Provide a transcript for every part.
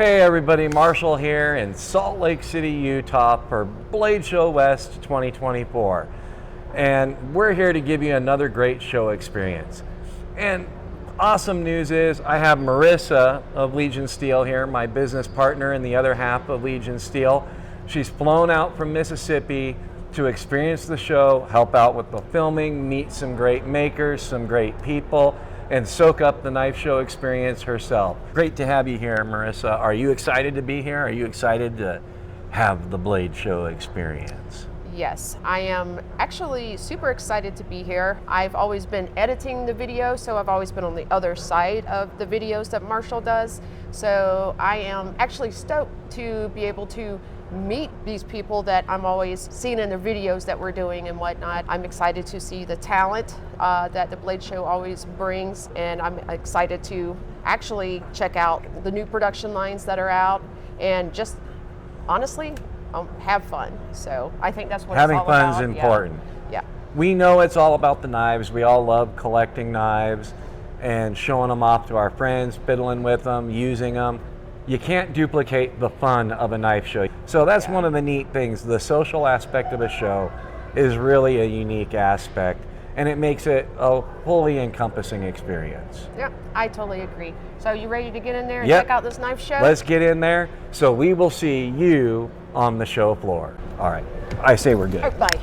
Hey everybody, Marshall here in Salt Lake City, Utah for Blade Show West 2024. And we're here to give you another great show experience. And awesome news is I have Marissa of Legion Steel here, my business partner in the other half of Legion Steel. She's flown out from Mississippi to experience the show, help out with the filming, meet some great makers, some great people, and soak up the knife show experience herself. Great to have you here, Marissa. Are you excited to be here? Are you excited to have the Blade Show experience? Yes, I am actually super excited to be here. I've always been editing the video, so I've always been on the other side of the videos that Marshall does. So I am actually stoked to be able to meet these people that I'm always seeing in the videos that we're doing and whatnot. I'm excited to see the talent that the Blade Show always brings, and I'm excited to actually check out the new production lines that are out and just honestly have fun. So I think that's what Having it's all about. Having fun is important. Yeah. We know it's all about the knives. We all love collecting knives and showing them off to our friends, fiddling with them, using them. You can't duplicate the fun of a knife show. So that's one of the neat things. The social aspect of a show is really a unique aspect, and it makes it a fully encompassing experience. Yeah, I totally agree. So you ready to get in there and Yep. check out this knife show? Let's get in there. So we will see you on the show floor. All right, I say we're good. Oh, bye.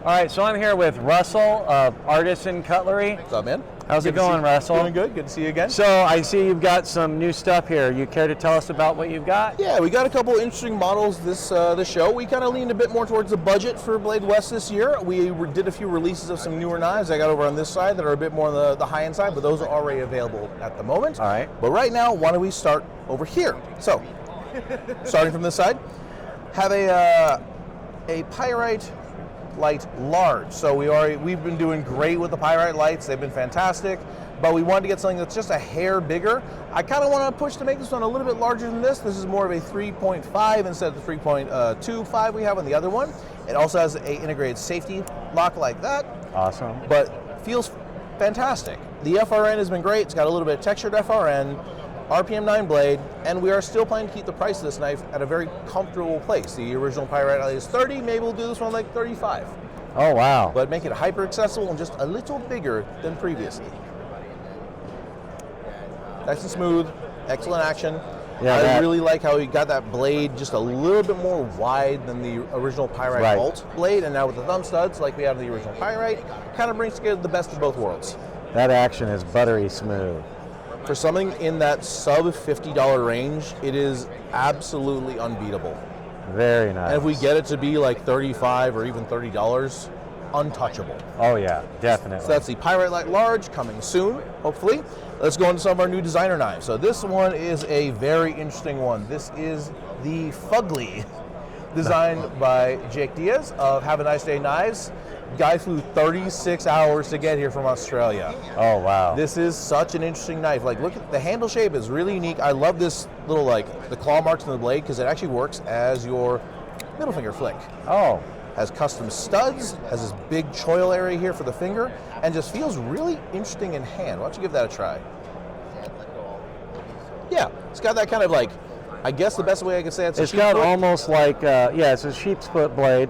All right, so I'm here with Russell of Artisan Cutlery. What's up, man? How's it going, Russell? Doing good. Good to see you again. So I see you've got some new stuff here. You care to tell us about what you've got? Yeah, we got a couple interesting models this show. We kind of leaned a bit more towards the budget for Blade West this year. We did a few releases of some newer knives I got over on this side that are a bit more on the high-end side, but those are already available at the moment. All right. But right now, why don't we start over here? So, starting from this side, have a Pyrite light large. So we've been doing great with the Pyrite lights. They've been fantastic, but we wanted to get something that's just a hair bigger. I kind of want to push to make this one a little bit larger than this. This is more of a 3.5 instead of the 3.25 we have on the other one. It also has a integrated safety lock like that. Awesome. But feels fantastic. The FRN has been great. It's got a little bit of textured FRN. RPM 9 blade, and we are still planning to keep the price of this knife at a very comfortable place. The original Pyrite is 30, maybe we'll do this one like 35. Oh, wow. But make it hyper accessible and just a little bigger than previously. Nice and smooth, excellent action. Yeah, I really like how he got that blade just a little bit more wide than the original Pyrite Bolt blade, and now with the thumb studs, like we have in the original Pyrite, kind of brings together the best of both worlds. That action is buttery smooth. For something in that sub $50 range, it is absolutely unbeatable. Very nice. And if we get it to be like $35 or even $30, untouchable. Oh yeah, definitely. So that's the Pyrite Light Large coming soon, hopefully. Let's go into some of our new designer knives. So this one is a very interesting one. This is the Fugly, designed by Jake Diaz of Have a Nice Day Knives. Guy flew 36 hours to get here from Australia. Oh wow. This is such an interesting knife. Like, look at the handle shape is really unique. I love this little, like, the claw marks in the blade because it actually works as your middle finger flick. Oh. Has custom studs, has this big choil area here for the finger, and just feels really interesting in hand. Why don't you give that a try? Yeah, it's got that kind of, like, I guess the best way I could say it's got foot. almost like, yeah, it's a sheep's foot blade,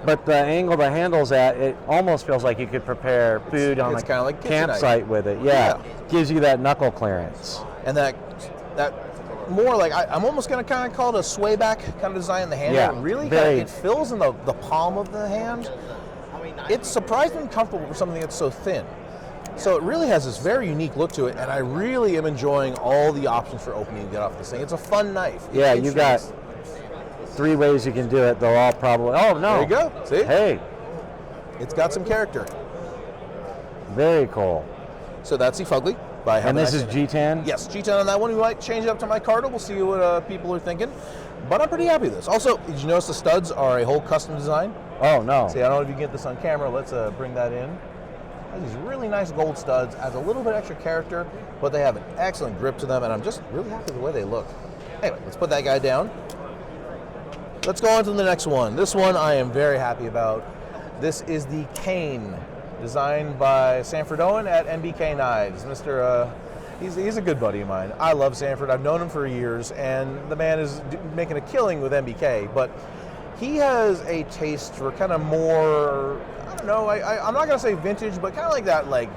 but the angle the handle's at, it almost feels like you could prepare food on a kind of like campsite with it. Yeah, gives you that knuckle clearance. And that more like, I'm almost going to kind of call it a sway back kind of design in the hand. Yeah, it really it fills in the palm of the hand. It's surprisingly comfortable for something that's so thin. So it really has this very unique look to it, and I really am enjoying all the options for opening to get off this thing. It's a fun knife. Yeah, you got 3 ways you can do it. They'll all probably, oh no. There you go, see? Hey. It's got some character. Very cool. So that's the Fugly. And this is G10? Yes, G10 on that one. We might change it up to my Cardo. We'll see what people are thinking. But I'm pretty happy with this. Also, did you notice the studs are a whole custom design? Oh, no. See, I don't know if you can get this on camera. Let's bring that in. These really nice gold studs, adds a little bit extra character, but they have an excellent grip to them, and I'm just really happy with the way they look. Anyway, let's put that guy down. Let's go on to the next one. This one I am very happy about. This is the Cane, designed by Sanford Owen at NBK Knives. He's a good buddy of mine. I love Sanford. I've known him for years, and the man is making a killing with NBK, but he has a taste for kind of more, I don't know, I'm not going to say vintage, but kind of like that, like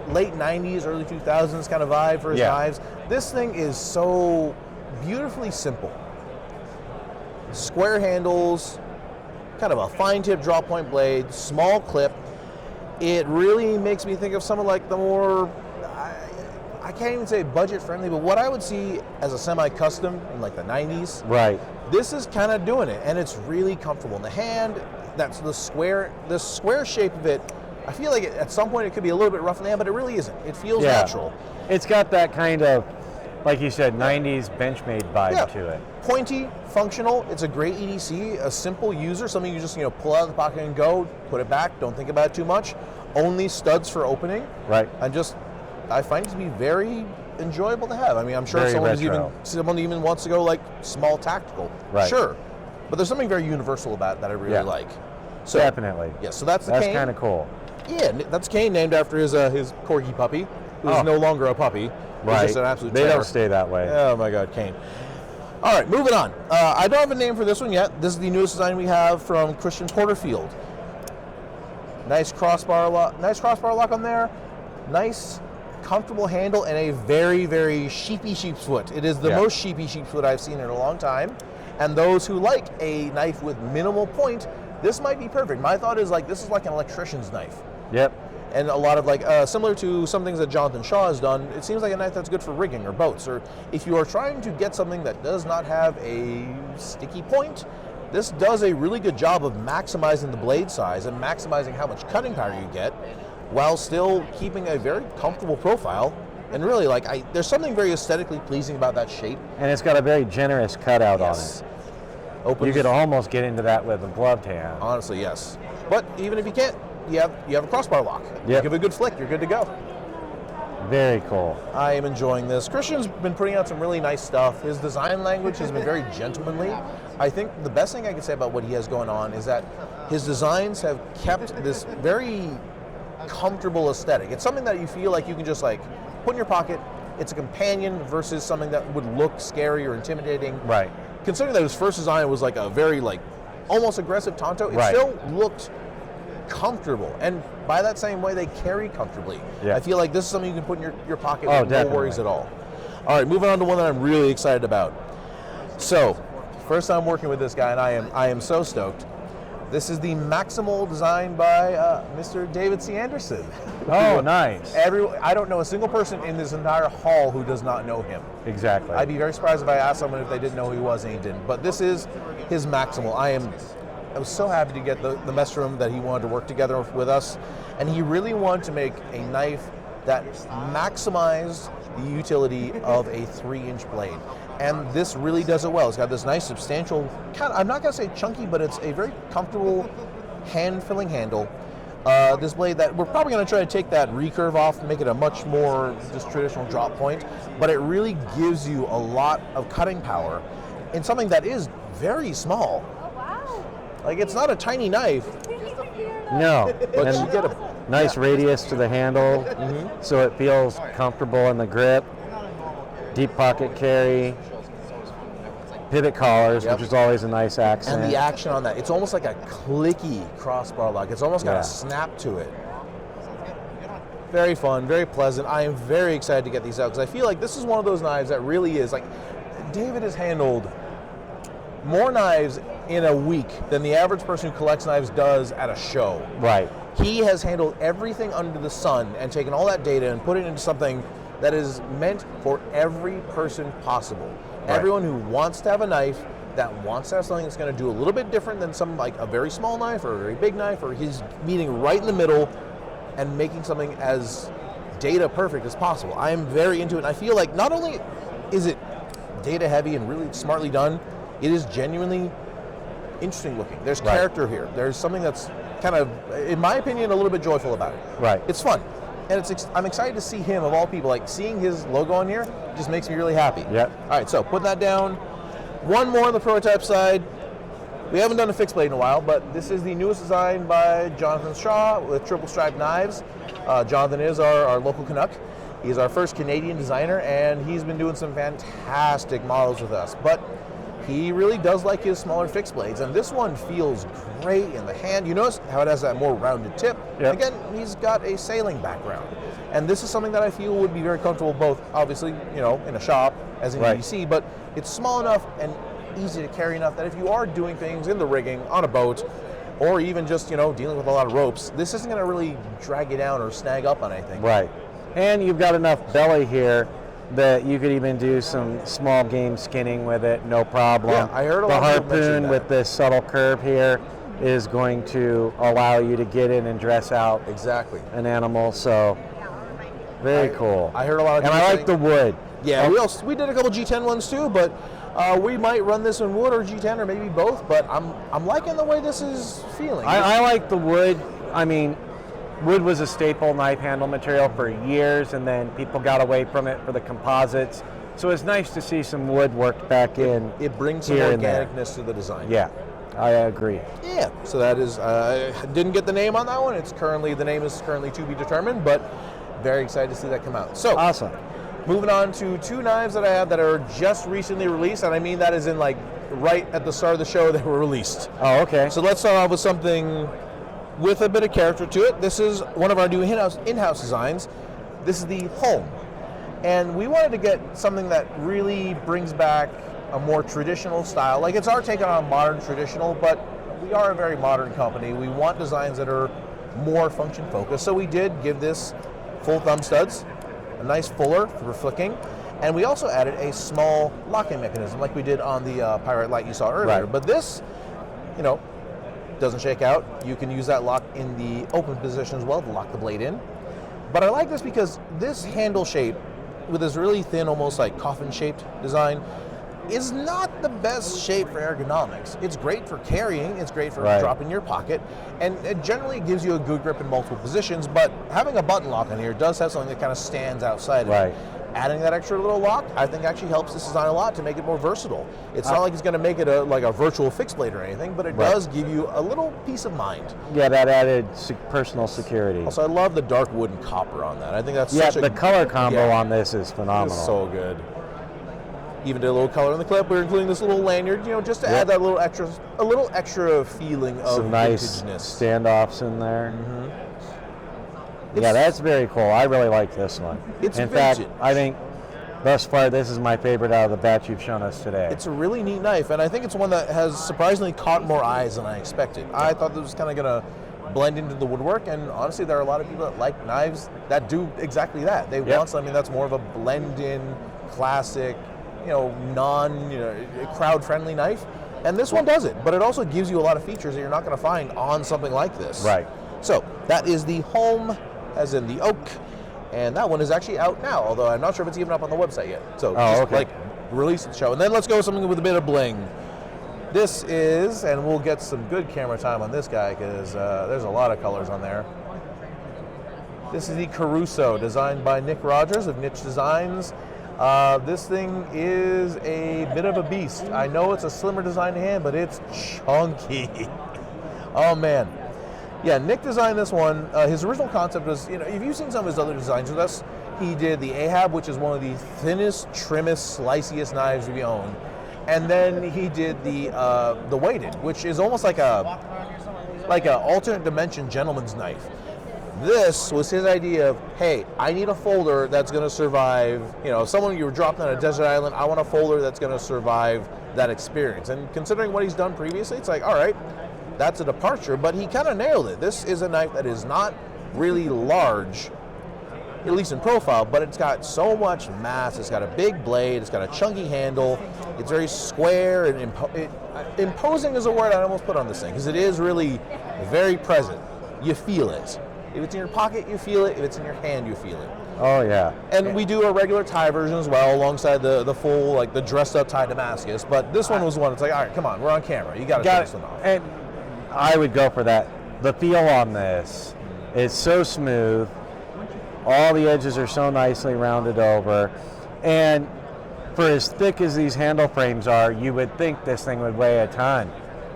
late 90s, early 2000s kind of vibe for his knives. This thing is so beautifully simple. Square handles, kind of a fine tip drop point blade, small clip. It really makes me think of some of like the more, I can't even say budget friendly, but what I would see as a semi-custom in like the 90s. Right. This is kind of doing it, and it's really comfortable in the hand. That's the square shape of it. I feel like at some point it could be a little bit rough in the hand, but it really isn't. It feels natural. It's got that kind of, like you said, 90s Benchmade vibe to it. Pointy, functional. It's a great EDC, a simple user, something you just pull out of the pocket and go, put it back, don't think about it too much. Only studs for opening. Right. I find it to be very enjoyable to have. I mean, I'm sure someone even wants to go like small tactical. Right. Sure. But there's something very universal about it that I really like. So, definitely. Yeah, so that's the Cane. That's kind of cool. Yeah, that's Cane, named after his corgi puppy, who's no longer a puppy. Right. Just an absolute they terror. don't stay that way. Oh my God, Cane. All right, moving on. I don't have a name for this one yet. This is the newest design we have from Christian Porterfield. Nice crossbar lock on there. Nice, comfortable handle, and a very, very sheepy sheep's foot. It is the most sheepy sheep's foot I've seen in a long time. And those who like a knife with minimal point, this might be perfect. My thought is this is like an electrician's knife. Yep. And a lot of similar to some things that Jonathan Shaw has done, it seems like a knife that's good for rigging or boats. Or if you are trying to get something that does not have a sticky point, this does a really good job of maximizing the blade size and maximizing how much cutting power you get, while still keeping a very comfortable profile. And really, there's something very aesthetically pleasing about that shape. And it's got a very generous cutout on it. Opens, you could almost get into that with a gloved hand. Honestly, yes. But even if you can't, you have a crossbar lock. Give it a good flick, you're good to go. Very cool. I am enjoying this. Christian's been putting out some really nice stuff. His design language has been very gentlemanly. I think the best thing I can say about what he has going on is that his designs have kept this very comfortable aesthetic. It's something that you feel like you can just put in your pocket, it's a companion versus something that would look scary or intimidating. Right. Considering that his first design was like a very like almost aggressive Tonto, it Right. still looked comfortable, and by that same way, they carry comfortably. Yeah. I feel like this is something you can put in your pocket Oh, with definitely. no worries at all. All right, moving on to one that I'm really excited about. So, first time working with this guy, and I am so stoked. This is the Maximal designed by Mr. David C. Anderson. Oh, nice. I don't know a single person in this entire hall who does not know him. Exactly. I'd be very surprised if I asked someone if they didn't know who he was and he didn't. But this is his Maximal. I was so happy to get the mess from him that he wanted to work together with us, and he really wanted to make a knife that maximized the utility of a 3-inch blade. And this really does it well. It's got this nice substantial, I'm not going to say chunky, but it's a very comfortable hand-filling handle. This blade that we're probably going to try to take that recurve off and make it a much more just traditional drop point, but it really gives you a lot of cutting power in something that is very small. Like, it's not a tiny knife, No. but And you get a nice radius to the handle, so it feels comfortable in the grip. Deep pocket carry. Pivot collars, Yep. which is always a nice accent. and the action on that. It's almost like a clicky crossbar lock. It's almost got Yeah. a snap to it. Very fun, very pleasant. I am very excited to get these out because I feel like this is one of those knives that really is like, David has handled more knives in a week than the average person who collects knives does at a show. Right. He has handled everything under the sun and taken all that data and put it into something that is meant for every person possible. Right. Everyone who wants to have a knife, that wants to have something that's going to do a little bit different than some like a very small knife or a very big knife, or he's meeting right in the middle and making something as data perfect as possible. I am very into it. And I feel like not only is it data heavy and really smartly done, it is genuinely interesting looking. There's Right. character here. There's something that's kind of, in my opinion, a little bit joyful about it. Right. It's fun. And I'm excited to see him, of all people. Like, seeing his logo on here just makes me really happy. Yep. All right, so put that down. One more on the prototype side. We haven't done a fixed blade in a while, but this is the newest design by Jonathan Shaw with triple striped knives. Jonathan is our local Canuck. He's our first Canadian designer, and he's been doing some fantastic models with us. But he really does like his smaller fixed blades, and this one feels great in the hand. You notice how it has that more rounded tip. Yep. Again, he's got a sailing background, and this is something that I feel would be very comfortable both, obviously, you know, in a shop as an Right. EDC, but it's small enough and easy to carry enough that if you are doing things in the rigging, on a boat, or even just, you know, dealing with a lot of ropes, this isn't going to really drag you down or snag up on anything. Right. And you've got enough belly here that you could even do some small game skinning with it, no problem. Yeah, I heard a the lot of people mention harpoon that. with this subtle curve here is going to allow you to get in and dress out Exactly. an animal, so very cool. I heard a lot of and people I like the saying- wood. Yeah, we did a couple G10 ones too, but we might run this in wood or G10 or maybe both. But I'm liking the way this is feeling. I like the wood. I mean, wood was a staple knife handle material for years, and then people got away from it for the composites. So it's nice to see some wood worked back in. It brings some here and there. organicness to the design. Yeah, I agree. Yeah. So that is. Didn't get the name on that one. The name is currently to be determined, but very excited to see that come out. So Awesome. moving on to two knives that I have that are just recently released, and I mean that is in like right at the start of the show they were released. Oh, okay. So let's start off with something with a bit of character to it. This is one of our new in-house designs. This is the Home. And we wanted to get something that really brings back a more traditional style. Like, it's our take on modern traditional, but we are a very modern company. We want designs that are more function focused. So we did give this full thumb studs, a nice fuller for flicking, and we also added a small locking mechanism like we did on the Pyrite Light you saw earlier. Right. But this, you know, doesn't shake out. You can use that lock in the open position as well to lock the blade in. But I like this because this handle shape with this really thin, almost like coffin shaped design is not the best shape for ergonomics. It's great for carrying, it's great for Right. dropping in your pocket, and it generally gives you a good grip in multiple positions, but having a button lock on here does have something that kind of stands outside of Right. it. adding that extra little lock, I think actually helps this design a lot to make it more versatile. It's not like it's going to make it like a virtual fixed blade or anything, but it does give you a little peace of mind. Yeah, that added personal security. Also, I love the dark wood and copper on that. I think that's yeah, such the color combo on this is phenomenal. It's so good. Even did a little color in the clip. We're including this little lanyard, you know, just to add that little extra feeling of some nice vintageness. Standoffs in there. Yeah, that's very cool. I really like this one. It's in vintage. fact, I think thus far this is my favorite out of the batch you've shown us today. It's a really neat knife, and I think it's one that has surprisingly caught more eyes than I expected. I thought this was kind of going to blend into the woodwork, and honestly, there are a lot of people that like knives that do exactly that. They want something that's more of a blend-in, classic, you know, crowd-friendly knife, and this one does it. But it also gives you a lot of features that you're not going to find on something like this. Right. So that is the Home, as in the oak, and that one is actually out now. Although I'm not sure if it's even up on the website yet. So just like release the show, and then let's go with something with a bit of bling. This is, and we'll get some good camera time on this guy because there's a lot of colors on there. This is the Caruso, designed by Nick Rogers of Niche Designs. This thing is a bit of a beast. I know it's a slimmer design to hand, but it's chunky. Oh man. Yeah, Nick designed this one. His original concept was, you know, if you've seen some of his other designs with us, he did the Ahab, which is one of the thinnest, trimmest, sliciest knives we own. And then he did the weighted, which is almost like a alternate dimension gentleman's knife. This was his idea of, hey, I need a folder that's going to survive, you know, if someone you were dropped on a desert island, I want a folder that's going to survive that experience. And considering what he's done previously, it's like, all right, that's a departure, but he kind of nailed it. This is a knife that is not really large, at least in profile, but it's got so much mass. It's got a big blade, it's got a chunky handle, it's very square, and imposing is a word I'd almost put on this thing, because it is really very present. You feel it. If it's in your pocket, you feel it. If it's in your hand, you feel it. Oh yeah. And we do a regular tie version as well, alongside the full, like the dressed up tie Damascus, but this one was one, it's like, all right, come on, we're on camera. You got to show this one off. And I would go for that. The feel on this is so smooth. All the edges are so nicely rounded over. And for as thick as these handle frames are, you would think this thing would weigh a ton.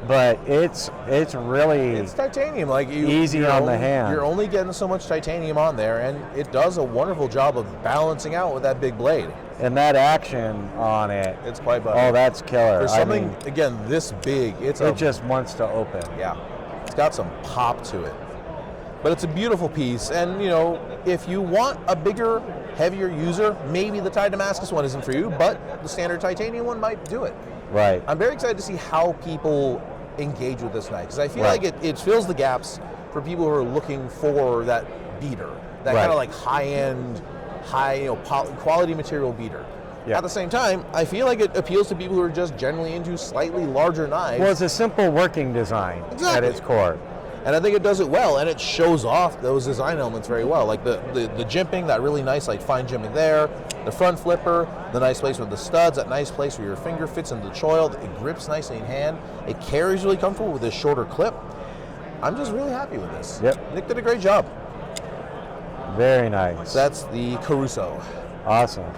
But it's really titanium, like easy on the hand. You're only getting so much titanium on there, and it does a wonderful job of balancing out with that big blade. And that action on it, it's quite butter. Oh, that's killer. For something, again, this big, it just wants to open. Yeah, it's got some pop to it. But it's a beautiful piece, and you know, if you want a bigger, heavier user, maybe the Tie Damascus one isn't for you, but the standard titanium one might do it. Right. I'm very excited to see how people engage with this knife, because I feel like it fills the gaps for people who are looking for that beater, that kind of like high-end, quality material beater. Yeah. At the same time, I feel like it appeals to people who are just generally into slightly larger knives. Well, it's a simple working design at its core. And I think it does it well, and it shows off those design elements very well. Like the jimping, that really nice like fine jimping there, the front flipper, the nice place with the studs, that nice place where your finger fits into the choil, it grips nicely in hand, it carries really comfortable with this shorter clip. I'm just really happy with this. Yep. Nick did a great job. Very nice. So that's the Caruso. Awesome.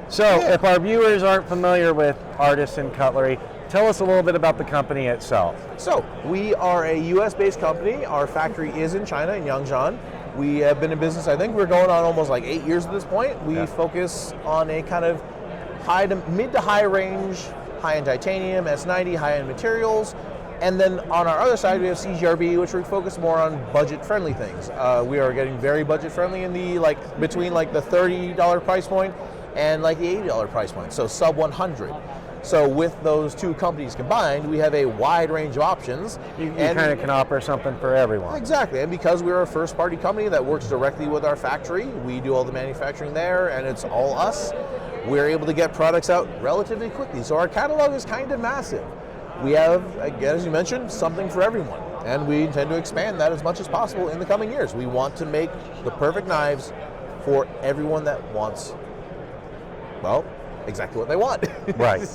So if our viewers aren't familiar with Artisan Cutlery, tell us a little bit about the company itself. So, we are a US-based company. Our factory is in China, in Yangzhan. We have been in business, I think we're going on almost like 8 years at this point. We focus on a kind of mid to high range, high-end titanium, S90, high-end materials. And then on our other side, we have CJRB, which we focus more on budget-friendly things. We are getting very budget-friendly in the between the $30 price point and like the $80 price point, so sub 100. So with those two companies combined, we have a wide range of options. You kind of can offer something for everyone. Exactly, and because we're a first-party company that works directly with our factory, we do all the manufacturing there, and it's all us. We're able to get products out relatively quickly, so our catalog is kind of massive. We have, again, as you mentioned, something for everyone, and we intend to expand that as much as possible in the coming years. We want to make the perfect knives for everyone that wants, well, exactly what they want. Right.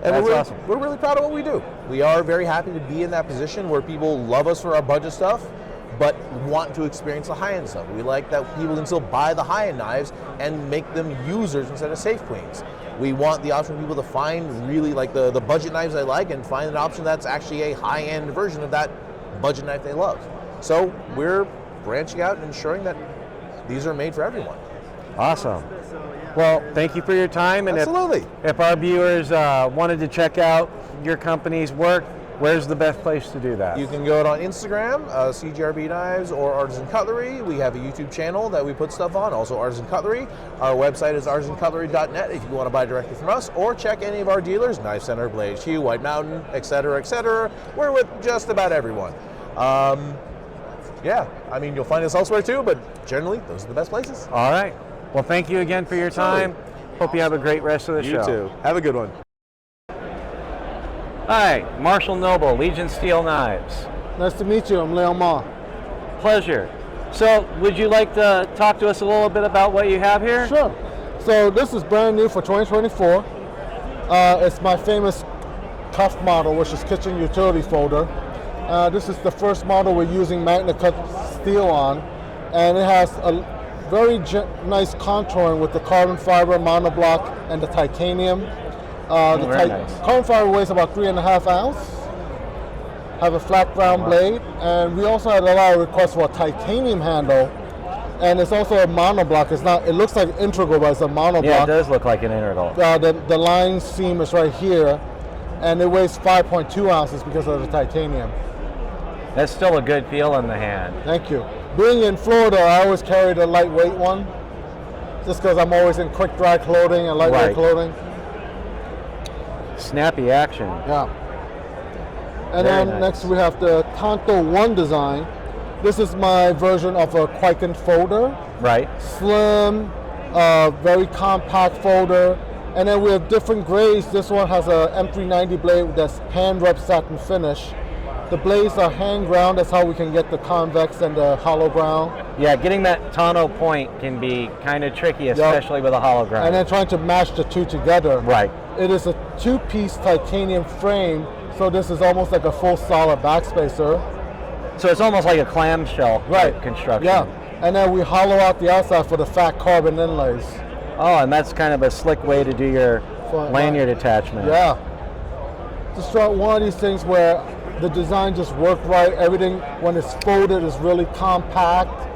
And That's we're really proud of what we do. We are very happy to be in that position where people love us for our budget stuff, but want to experience the high-end stuff. We like that people can still buy the high-end knives and make them users instead of safe queens. We want the option for people to find really like the budget knives they like and find an option that's actually a high-end version of that budget knife they love. So we're branching out and ensuring that these are made for everyone. Awesome. Well, thank you for your time. And Absolutely. If our viewers wanted to check out your company's work, where's the best place to do that? You can go on Instagram, CJRB Knives or Artisan Cutlery. We have a YouTube channel that we put stuff on, also Artisan Cutlery. Our website is artisancutlery.net if you want to buy directly from us, or check any of our dealers, Knife Center, Blade HQ, White Mountain, etc., etc. We're with just about everyone. Yeah, I mean, you'll find us elsewhere too, but generally, those are the best places. All right. Well, thank you again for your time. Hope you have a great rest of the show. You too. Have a good one. Hi, Marshall Noble, Legion Steel Knives. Nice to meet you. I'm Liong Mah. Pleasure. So, would you like to talk to us a little bit about what you have here? Sure. So this is brand new for 2024. It's my famous cuff model, which is kitchen utility folder. This is the first model we're using magnet cut steel on, and it has a very nice contouring with the carbon fiber monoblock and the titanium. Very nice. Carbon fiber weighs about 3.5 ounces. Have a flat ground blade, and we also had a lot of requests for a titanium handle, and it's also a monoblock. It's not. It looks like integral, but it's a monoblock. Yeah, it does look like an integral. The line seam is right here, and it weighs 5.2 ounces because of the titanium. That's still a good feel in the hand. Thank you. Being in Florida, I always carry the lightweight one, just because I'm always in quick dry clothing and lightweight clothing. Snappy action. Yeah. And Very then nice. next we have the Tonto 1 design. This is my version of a Quiken folder. Right. Slim, very compact folder. And then we have different grades. This one has a M390 blade that's hand rubbed satin finish. The blades are hand ground. That's how we can get the convex and the hollow ground. Yeah, getting that tonneau point can be kind of tricky, especially with a hollow ground. And then trying to match the two together. Right. It is a two-piece titanium frame, so this is almost like a full solid backspacer. So it's almost like a clamshell type construction. Yeah. And then we hollow out the outside for the fat carbon inlays. Oh, and that's kind of a slick way to do your lanyard attachment. Yeah. Just try one of these things where the design just worked right. Everything, when it's folded, is really compact,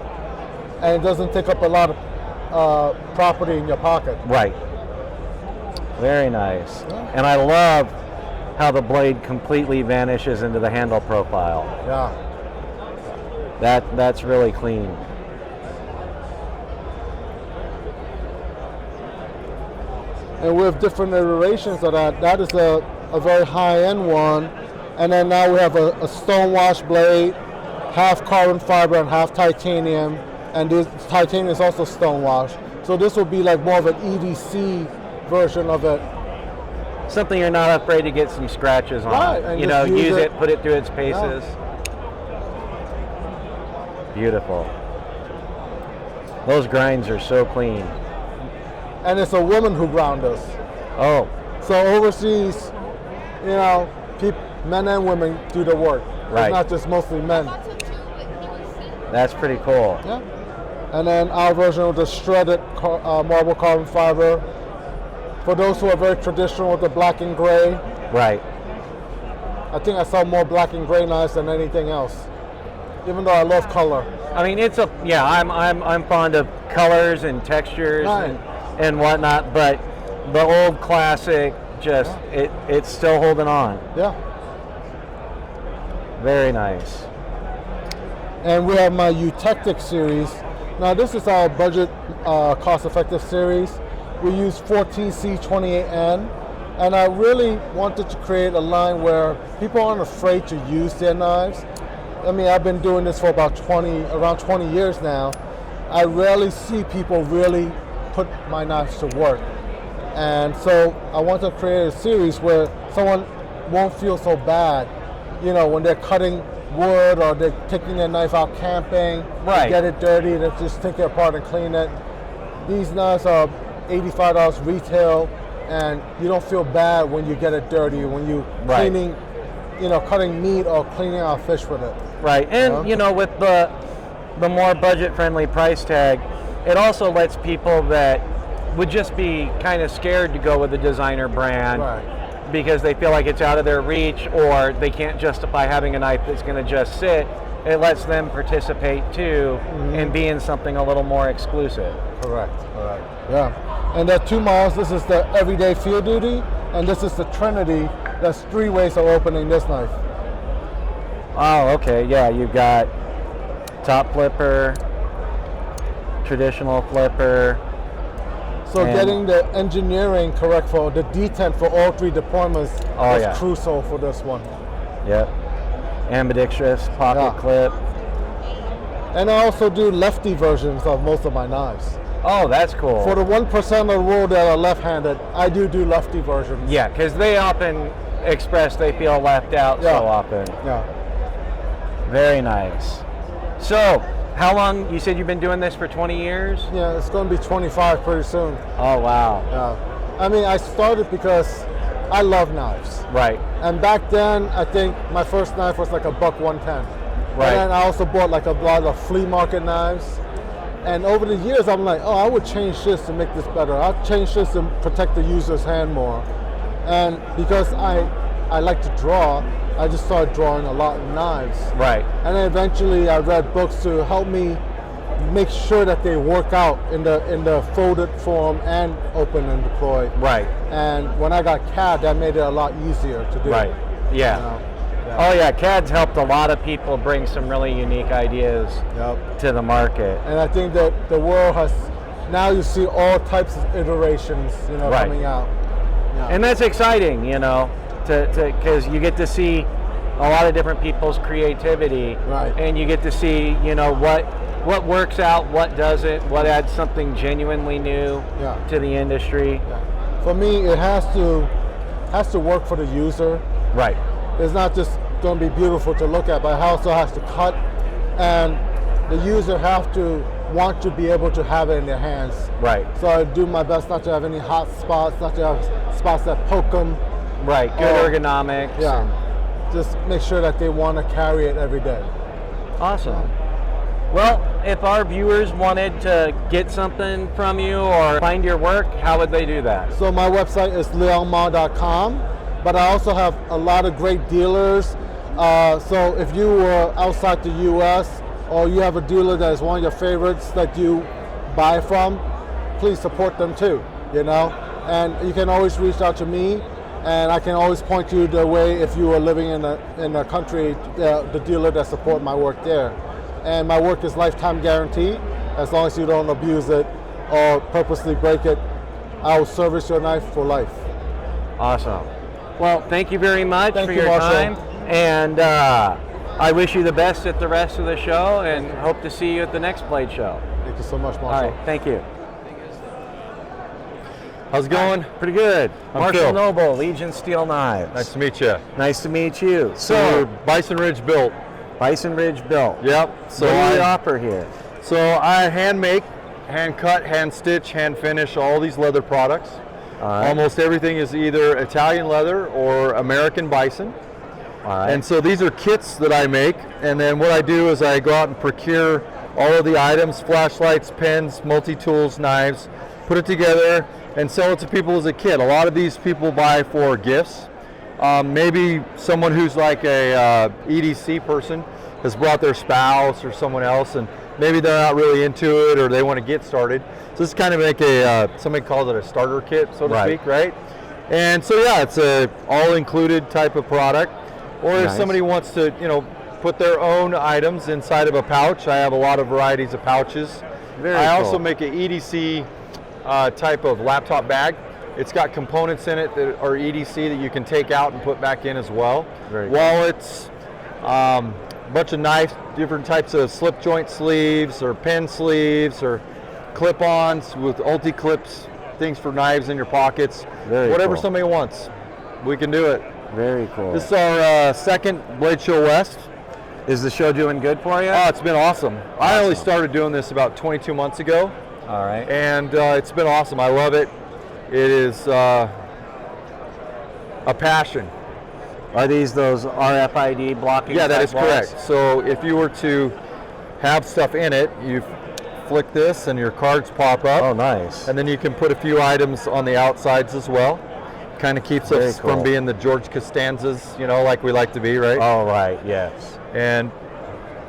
and it doesn't take up a lot of property in your pocket. Right. Very nice. Yeah. And I love how the blade completely vanishes into the handle profile. Yeah. That's really clean. And we have different iterations of that. That is a very high-end one. And then now we have a stonewash blade, half carbon fiber and half titanium. And this titanium is also stonewash. So this will be like more of an EDC version of it. Something you're not afraid to get some scratches on. Right, and you know, use use it, put it through its paces. Yeah. Beautiful. Those grinds are so clean. And it's a woman who ground us. Oh. So overseas, you know, men and women do the work. Right. It's not just mostly men. That's pretty cool. Yeah. And then our version with the shredded marble carbon fiber. For those who are very traditional with the black and gray. Right. I think I sell more black and gray knives than anything else, even though I love color. I mean, I'm fond of colors and textures and whatnot, but the old classic, it's still holding on. Yeah. Very nice. And we have my EUTEKTIK series. Now this is our budget cost-effective series. We use 14C28N, and I really wanted to create a line where people aren't afraid to use their knives. I mean, I've been doing this for about around 20 years now. I rarely see people really put my knives to work. And so I want to create a series where someone won't feel so bad, you know, when they're cutting wood or they're taking their knife out camping, get it dirty, they just take it apart and clean it. These knives are $85 retail, and you don't feel bad when you get it dirty, when you cleaning cutting meat or cleaning out fish with it. Right, and with the more budget-friendly price tag, it also lets people that would just be kind of scared to go with a designer brand because they feel like it's out of their reach or they can't justify having a knife that's going to just sit. It lets them participate too and be in something a little more exclusive. Correct. Yeah. And there are 2 models. This is the Everyday Field Duty, and this is the Trinity. There's 3 ways of opening this knife. Oh, okay. Yeah, you've got top flipper, traditional flipper. So getting the engineering correct for the detent for all 3 deployments is crucial for this one. Yep. Ambidextrous pocket clip. And I also do lefty versions of most of my knives. Oh, that's cool. For the 1% of the world that are left-handed, I do lefty versions. Yeah, because they often express they feel left out so often. Yeah. Very nice. So, how long, you said you've been doing this for 20 years? Yeah, it's going to be 25 pretty soon. Oh, wow. Yeah. I mean, I started because I love knives. Right. And back then, I think my first knife was like $1.10. Right. And then I also bought like a lot of flea market knives. And over the years, I'm like, oh, I would change this to make this better. I'll change this to protect the user's hand more. And because I like to draw, I just started drawing a lot of knives. Right. And then eventually I read books to help me make sure that they work out in the folded form and open and deploy. Right. And when I got CAD, that made it a lot easier to do. Right. Yeah. Oh yeah, CAD's helped a lot of people bring some really unique ideas to the market. And I think that the world has, now you see all types of iterations, coming out. Yeah. And that's exciting, because you get to see a lot of different people's creativity. Right. And you get to see, what works out, what doesn't, what adds something genuinely new to the industry. Yeah. For me, it has to work for the user. Right. It's not just going to be beautiful to look at, but it also has to cut, and the user have to want to be able to have it in their hands. Right. So I do my best not to have any hot spots, not to have spots that poke them. Right. Good ergonomics. Yeah. Just make sure that they want to carry it every day. Awesome. Well, if our viewers wanted to get something from you or find your work, how would they do that? So my website is liongmah.com. But I also have a lot of great dealers. So if you were outside the US or you have a dealer that is one of your favorites that you buy from, please support them too, And you can always reach out to me, and I can always point you the way if you are living in a country, the dealer that support my work there. And my work is lifetime guarantee. As long as you don't abuse it or purposely break it, I will service your knife for life. Awesome. Well, thank you very much for your time, and I wish you the best at the rest of the show, and hope to see you at the next Blade Show. Thank you so much, Marshall. All right, thank you. How's it going? Pretty good. I'm Marshall Phil. Noble, Legion Steel Knives. Nice to meet you. Nice to meet you. So Bison Ridge built. Bison Ridge built. Yep. So what do you offer here? So I hand make, hand cut, hand stitch, hand finish all these leather products. Almost everything is either Italian leather or American bison. And so these are kits that I make, and then what I do is I go out and procure all of the items, flashlights, pens, multi-tools, knives, put it together and sell it to people as a kit. A lot of these people buy for gifts. Maybe someone who's like a EDC person has brought their spouse or someone else, and maybe they're not really into it or they want to get started. So this is kind of like somebody calls it a starter kit, so to speak, right? And so yeah, it's a all-included type of product. Or if somebody wants to, put their own items inside of a pouch, I have a lot of varieties of pouches. I also make an EDC type of laptop bag. It's got components in it that are EDC that you can take out and put back in as well. Wallets, a bunch of knives, different types of slip joint sleeves or pen sleeves or clip-ons with ulti-clips, things for knives in your pockets. Whatever somebody wants, we can do it. Very cool. This is our second Blade Show West. Is the show doing good for you? Oh, it's been awesome. I only started doing this about 22 months ago. All right. And it's been awesome. I love it. It is a passion. Are these those RFID blocking? Yeah, that type is correct. walls? So if you were to have stuff in it, you flick this and your cards pop up. Oh, nice. And then you can put a few items on the outsides as well. Kind of keeps us cool. from being the George Costanzas, you know, like we like to be, right? Oh, right, yes. And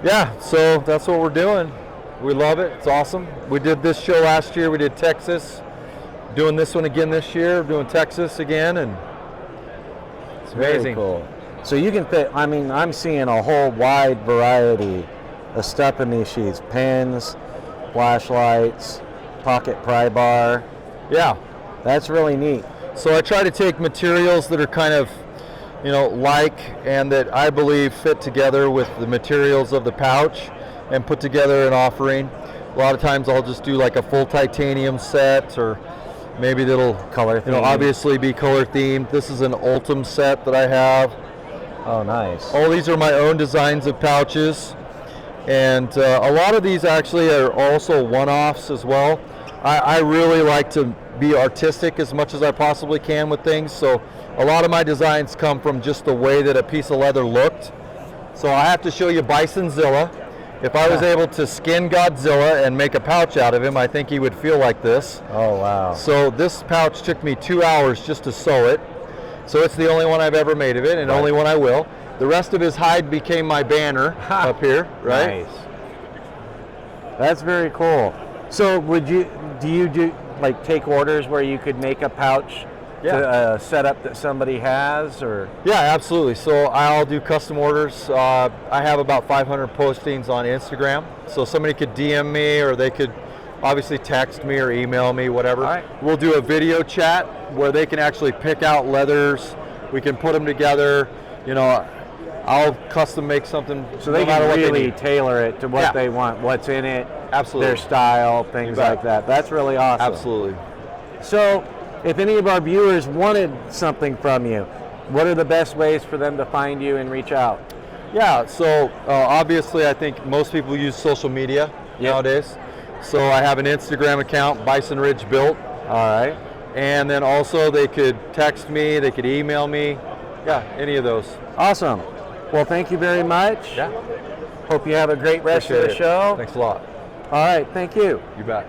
yeah, so that's what we're doing. We love it. It's awesome. We did this show last year. We did Texas. Doing this one again this year. Doing Texas again, and it's amazing. Very cool. So you can fit, I mean, I'm seeing a whole wide variety of stuff in these sheets. Pens, flashlights, pocket pry bar. Yeah. That's really neat. So I try to take materials that are kind of, you know, like, and that I believe fit together with the materials of the pouch and put together an offering. A lot of times I'll just do like a full titanium set, or maybe that'll Color you know, themed. obviously be color themed. This is an Ultim set that I have. Oh, nice. All these are my own designs of pouches, and a lot of these actually are also one-offs as well. I really like to be artistic as much as I possibly can with things, so a lot of my designs come from just the way that a piece of leather looked. So I have to show you Bisonzilla. If I was able to skin Godzilla and make a pouch out of him, I think he would feel like this. Oh, wow. So this pouch took me 2 hours just to sew it. So it's the only one I've ever made of it, and only one I will. The rest of his hide became my banner up here, right? Nice. That's very cool. So do you like take orders where you could make a pouch to setup that somebody has, or? Yeah, absolutely. So I'll do custom orders. I have about 500 postings on Instagram. So somebody could DM me, or they could obviously text me or email me, whatever. All right. We'll do a video chat where they can actually pick out leathers. We can put them together. You know, I'll custom make something. So they can really tailor it to what they want, what's in it, absolutely, their style, things like that. That's really awesome. Absolutely. So if any of our viewers wanted something from you, what are the best ways for them to find you and reach out? Yeah, so obviously I think most people use social media nowadays. So I have an Instagram account, Bison Ridge Built. All right. And then also they could text me, they could email me. Yeah, any of those. Awesome. Well, thank you very much. Yeah. Hope you have a great rest of the show. Thanks a lot. All right, thank you. You bet.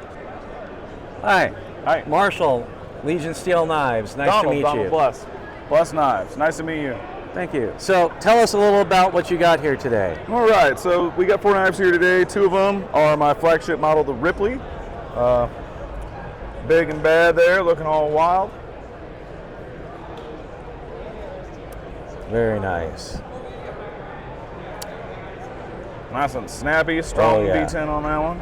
Hi. Hi. Marshall, Legion Steel Knives. Nice to meet you. Bless Knives. Nice to meet you. Thank you. So tell us a little about what you got here today. All right, so we got 4 knives here today. 2 of them are my flagship model, the Ripley. Big and bad there, looking all wild. Very nice. Nice and snappy, strong yeah. D10 on that one.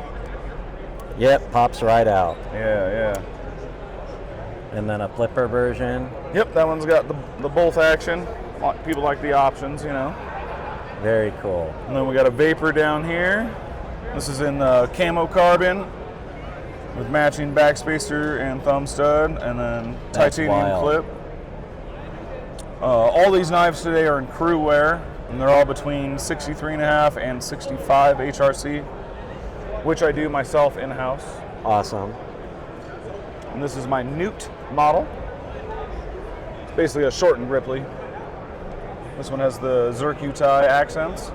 Yep, pops right out. Yeah. And then a flipper version. Yep, that one's got the bolt action. People like the options, you know. Very cool. And then we got a Vapor down here. This is in camo carbon with matching backspacer and thumb stud, and then That's titanium wild. clip. All these knives today are in crew wear, and they're all between 63.5 and 65 HRC, which I do myself in-house. Awesome. And this is my Newt model. It's basically a shortened Ripley. This one has the Zircuti accents.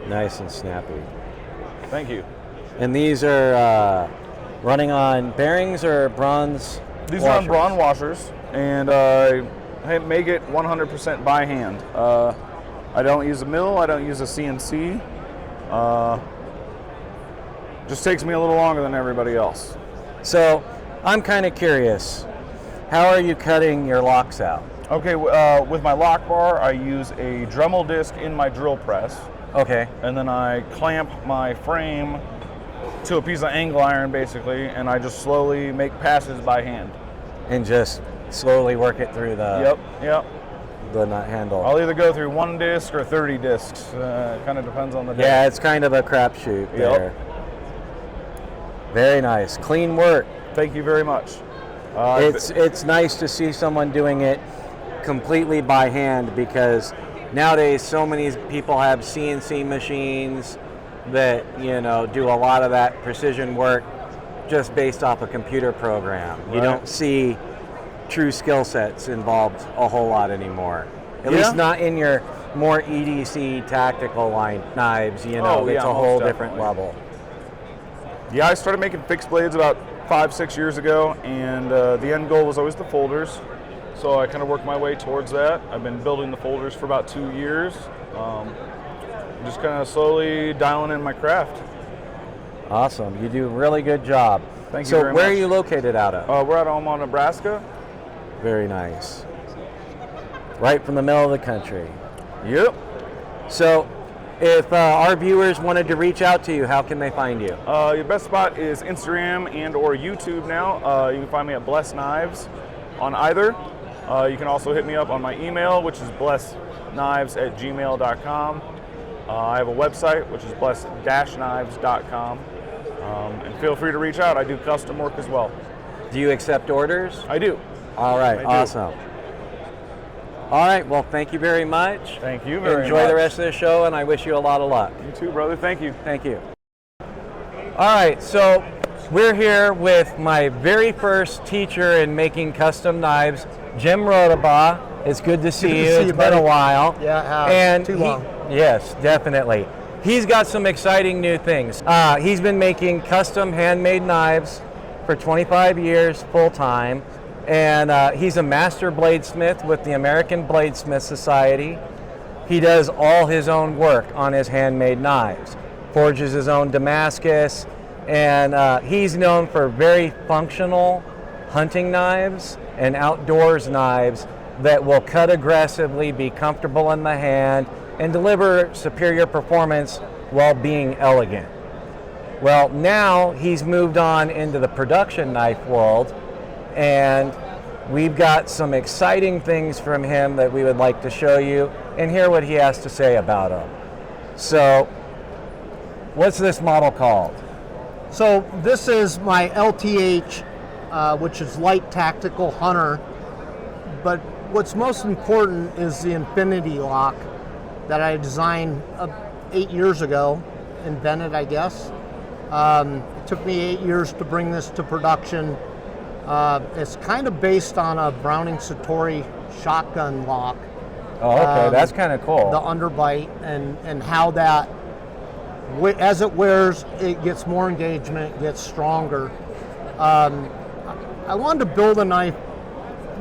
Nice and snappy. Thank you. And these are running on bearings or bronze? These are on bronze washers, and I make it 100% by hand. I don't use a mill, I don't use a CNC. Just takes me a little longer than everybody else. So I'm kind of curious, how are you cutting your locks out? Okay, with my lock bar, I use a Dremel disc in my drill press, Okay. and then I clamp my frame to a piece of angle iron basically, and I just slowly make passes by hand. And just slowly work it through the Yep. nut handle. I'll either go through 1 disc or 30 discs. Kind of depends on the day. Yeah, it's kind of a crapshoot there. Very nice. Clean work. Thank you very much. It's nice to see someone doing it completely by hand, because nowadays so many people have CNC machines that, you know, do a lot of that precision work just based off a computer program. You Right. don't see true skill sets involved a whole lot anymore. At Yeah. least not in your more EDC tactical line knives, you know, Oh, it's yeah, a whole most different definitely. level. Yeah, I started making fixed blades about 5-6 years ago, and the end goal was always the folders. So I kind of worked my way towards that. I've been building the folders for about 2 years. Just kind of slowly dialing in my craft. Awesome, you do a really good job. Thank you So very where much. are you located out of? We're at Omaha, Nebraska. Very nice. Right from the middle of the country. Yep. So if our viewers wanted to reach out to you, how can they find you? Your best spot is Instagram and or YouTube now. You can find me at Bless Knives on either. You can also hit me up on my email, which is blessknives@gmail.com. I have a website, which is bless-knives.com. And feel free to reach out. I do custom work as well. Do you accept orders? I do. All right, I do. awesome. All right, well, thank you very much. Thank you very Enjoy much. the rest of the show, and I wish you a lot of luck. You too, brother. Thank you. Thank you. All right, so we're here with my very first teacher in making custom knives, Jim Rodebaugh. It's good to see you. It's been a while. Yeah, it has. And Too long. Yes, definitely. He's got some exciting new things. He's been making custom handmade knives for 25 years full time, and he's a master bladesmith with the American Bladesmith Society. He does all his own work on his handmade knives, forges his own Damascus, and he's known for very functional hunting knives and outdoors knives that will cut aggressively, be comfortable in the hand, and deliver superior performance while being elegant. Well, now he's moved on into the production knife world, and we've got some exciting things from him that we would like to show you and hear what he has to say about them. So, what's this model called? So this is my LTH, which is Light Tactical Hunter. But what's most important is the infinity lock that I designed 8 years ago, invented, I guess. It took me 8 years to bring this to production. It's kind of based on a Browning Satori shotgun lock. Oh, okay, that's kind of cool. The underbite and how that, as it wears, it gets more engagement, gets stronger. I wanted to build a knife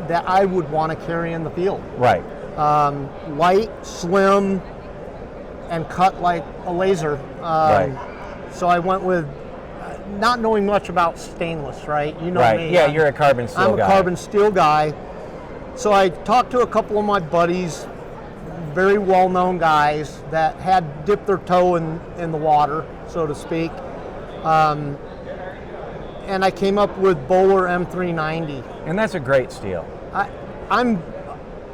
that I would want to carry in the field. Right. Light, slim, and cut like a laser. Right. So I went with not knowing much about stainless, right? You know Right. me. Yeah, you're a carbon steel I'm a guy. carbon steel guy. So I talked to a couple of my buddies, very well-known guys that had dipped their toe in the water, so to speak. And I came up with Bowler M390. And that's a great steel. I'm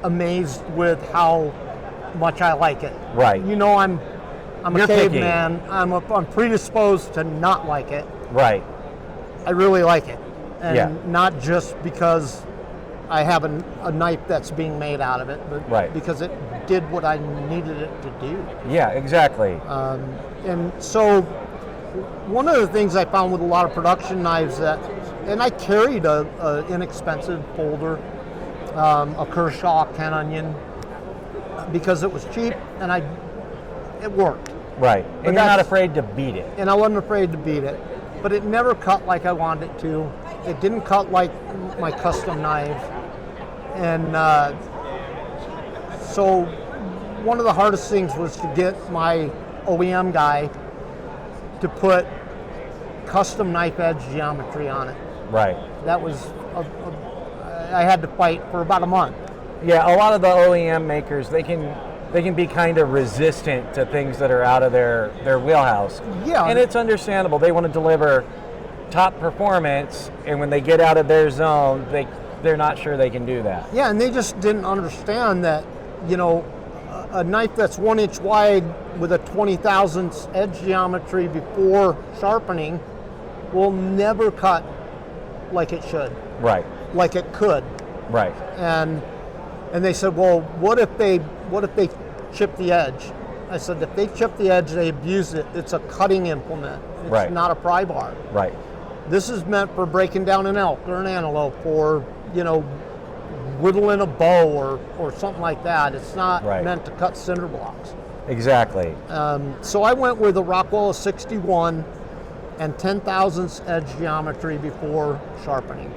amazed with how much I like it. Right. You know, I'm You're a picky. caveman. I'm predisposed to not like it. Right. I really like it, and Yeah. not just because I have a knife that's being made out of it, but Right. because it did what I needed it to do. Yeah, exactly. And so, one of the things I found with a lot of production knives and I carried a inexpensive folder, a Kershaw Ken Onion, because it was cheap and it worked. Right. but And you're not that's- afraid to beat it. And I wasn't afraid to beat it, but it never cut like I wanted it to. It didn't cut like my custom knife, and so one of the hardest things was to get my OEM guy to put custom knife edge geometry on it. Right. That was I had to fight for about a month. Yeah, a lot of the OEM makers, they can be kind of resistant to things that are out of their wheelhouse. Yeah. And it's understandable. They want to deliver top performance, and when they get out of their zone, they're not sure they can do that. Yeah, and they just didn't understand that, you know, a knife that's 1 inch wide with a 20 thousandths edge geometry before sharpening will never cut like it should, Right. like it could. Right. And they said, well, what if they chip the edge? I said, if they chip the edge, they abuse it. It's a cutting implement. It's Right. not a pry bar. Right. This is meant for breaking down an elk or an antelope, or whittling a bow or something like that. It's not Right. meant to cut cinder blocks. Exactly. So I went with a Rockwell 61 and 10 thousandths edge geometry before sharpening.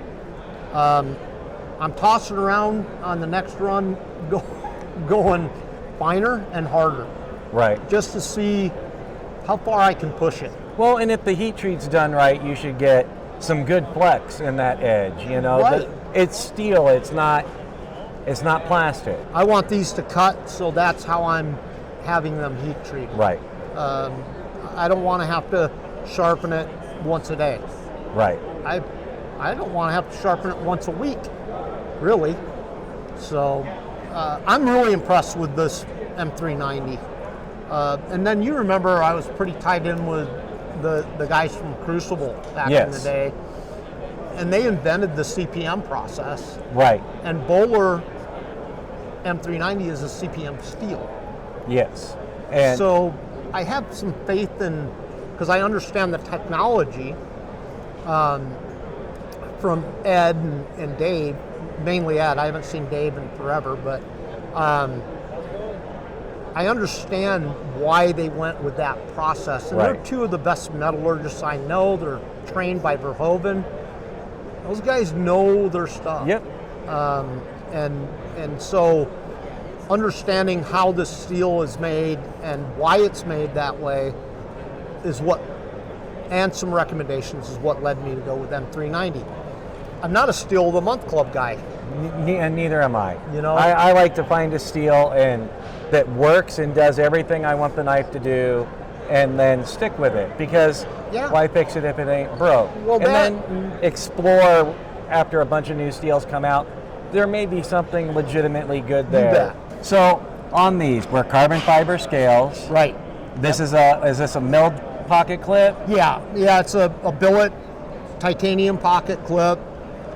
I'm tossing around on the next run, going finer and harder, Right. just to see how far I can push it. Well, and if the heat treat's done right, you should get some good flex in that edge. Right. It's steel. It's not plastic. I want these to cut, so that's how I'm having them heat treated. Right. I don't want to have to sharpen it once a day. Right. I don't want to have to sharpen it once a week, really. So I'm really impressed with this M390. And then you remember I was pretty tied in with the guys from Crucible back in the day. And they invented the CPM process. Right. And Bowler M390 is a CPM steel. Yes. And So I have some faith in, because I understand the technology from Ed and Dave, mainly Ed. I haven't seen Dave in forever, but I understand why they went with that process. And Right. they're two of the best metallurgists I know. They're trained by Verhoeven. Those guys know their stuff. Yep. And so understanding how the steel is made and why it's made that way is what, and some recommendations is what led me to go with M390. I'm not a Steel of the Month Club guy. and neither am I. You know? I like to find a steel and that works and does everything I want the knife to do, and then stick with it, because Yeah. why fix it if it ain't broke? Well, and then explore after a bunch of new steels come out. There may be something legitimately good there. bet. So on these, we're carbon fiber scales. Right. This is this a milled pocket clip? Yeah, it's a billet titanium pocket clip.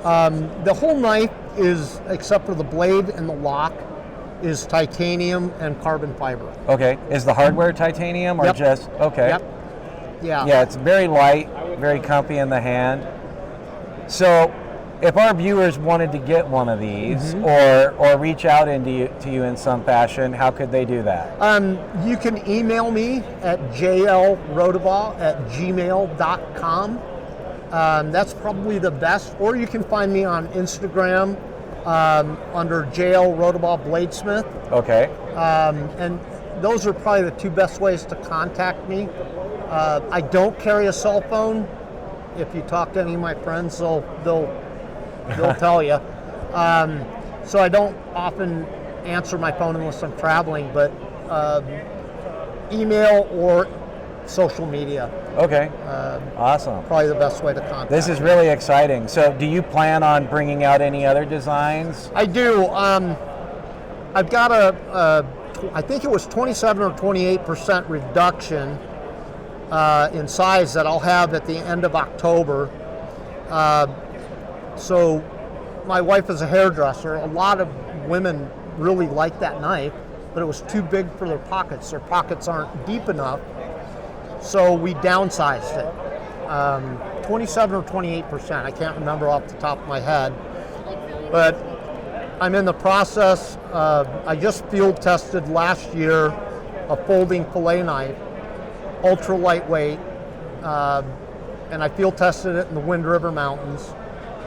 The whole knife is, except for the blade and the lock, is titanium and carbon fiber. Okay. Is the hardware titanium or Yep. just okay? Yep. Yeah. Yeah, it's very light, very comfy in the hand. So, if our viewers wanted to get one of these, or reach out to you in some fashion, how could they do that? You can email me at jlrodebaugh@gmail.com. That's probably the best. Or you can find me on Instagram under JL Rodebaugh Bladesmith. Okay. And those are probably the two best ways to contact me. I don't carry a cell phone. If you talk to any of my friends, they'll tell you. So I don't often answer my phone unless I'm traveling, but email or social media, Okay. Awesome. probably the best way to contact This is me. really exciting. So, do you plan on bringing out any other designs? I do. I've got I think it was 27 or 28% reduction in size that I'll have at the end of October. So my wife is a hairdresser. A lot of women really like that knife, but it was too big for their pockets. Their pockets aren't deep enough. So we downsized it. 27 or 28%, I can't remember off the top of my head. But I'm in the process. I just field tested last year a folding fillet knife, ultra lightweight, and I field tested it in the Wind River Mountains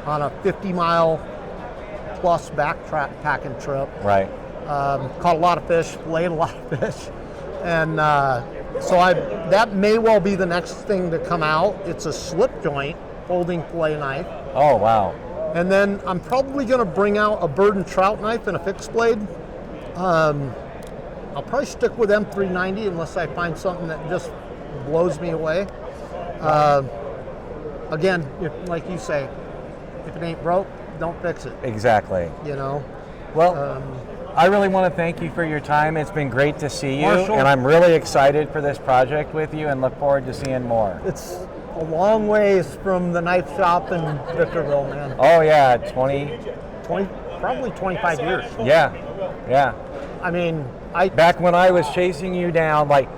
on a 50-mile plus backpacking trip. Right. Caught a lot of fish, filleted a lot of fish, and so that may well be the next thing to come out. It's a slip joint folding fillet knife. Oh, wow. And then I'm probably going to bring out a bird and trout knife and a fixed blade. I'll probably stick with M390 unless I find something that just blows me away. Again, like you say, if it ain't broke, don't fix it. Exactly. You know. Well, I really want to thank you for your time. It's been great to see you, Marshall. and I'm really excited for this project with you and look forward to seeing more. It's a long ways from the knife shop in Victorville, man. Oh yeah, 20. Probably 25 years. Yeah, yeah. I mean, Back when I was chasing you down, like,